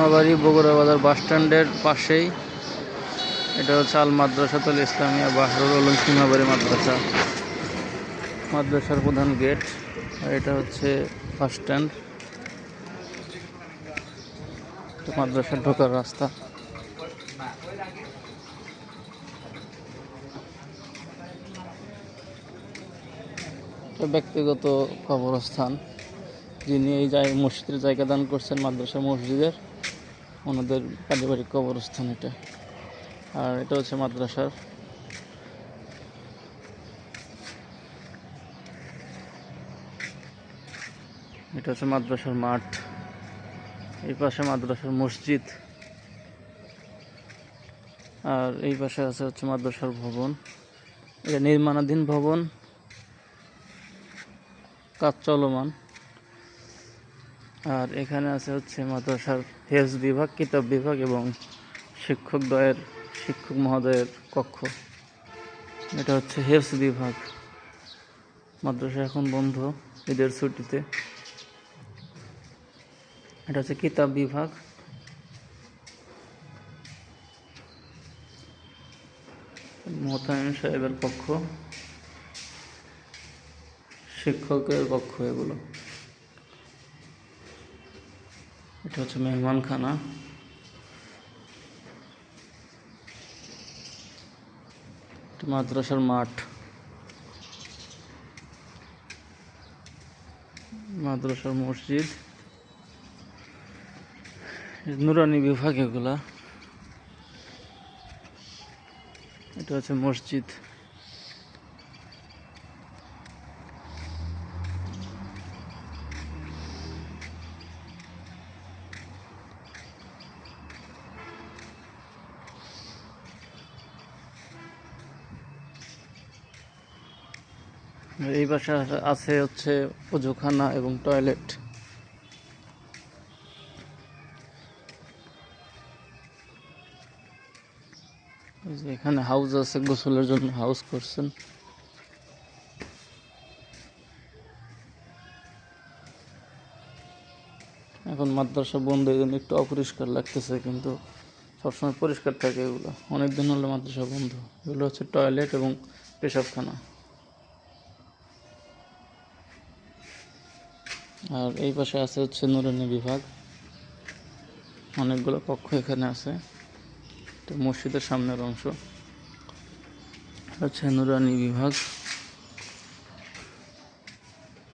সীমাবাড়ি বগুড়া বাজার বাস স্ট্যান্ডের পাশেই। এটা হচ্ছে আল মাদ্রাসাতুল ইসলামিয়া বাহরুল উলুম সীমাবাড়ি মাদ্রাসা, মাদ্রাসার প্রধান গেট। আর এটা হচ্ছে বাস স্ট্যান্ড, মাদ্রাসার ঢোকার রাস্তা। ব্যক্তিগত কবরস্থান, যিনি এই মসজিদের জায়গা দান করছেন মাদ্রাসা মসজিদের, ওনাদের পারিবারিক কবরস্থান এটা। আর এটা হচ্ছে মাদ্রাসার মাঠ। এই পাশে মাদ্রাসার মসজিদ, আর এই পাশে আছে হচ্ছে মাদ্রাসার ভবন। এটা নির্মাণাধীন ভবন, কাজ চলমান। আর এখানে আছে হচ্ছে মাদ্রাসার হেফজ বিভাগ, কিতাব বিভাগ এবং শিক্ষক মহোদয়ের কক্ষ। এটা হচ্ছে হেফজ বিভাগ। মাদ্রাসা এখন বন্ধ ঈদের ছুটিতে। এটা হচ্ছে কিতাব বিভাগ। মোহতামিম সাহেবের কক্ষ, শিক্ষকের কক্ষ এগুলো। এটা হচ্ছে মেহমানখানা। মাদ্রাসার মাঠ, মাদ্রাসার মসজিদ, নুরানি বিভাগ এগুলা। এটা হচ্ছে মসজিদ। এই পাশে আছে হচ্ছে ওযুখানা এবং টয়লেট। এখানে হাউস আছে, গোসলের জন্য হাউস করছেন। এখন মাদ্রাসা বন্ধ, এই জন্য একটু অপরিষ্কার লাগতেছে, কিন্তু সবসময় পরিষ্কার থাকে এগুলো। অনেকদিন হলো মাদ্রাসা বন্ধ। এগুলো হচ্ছে টয়লেট এবং পেশাবখানা। আর এই পাশে আছে হচ্ছে নুরানি বিভাগ, অনেকগুলো কক্ষ এখানে আছে। এটা মসজিদের সামনের অংশ, হচ্ছে নুরানি বিভাগ।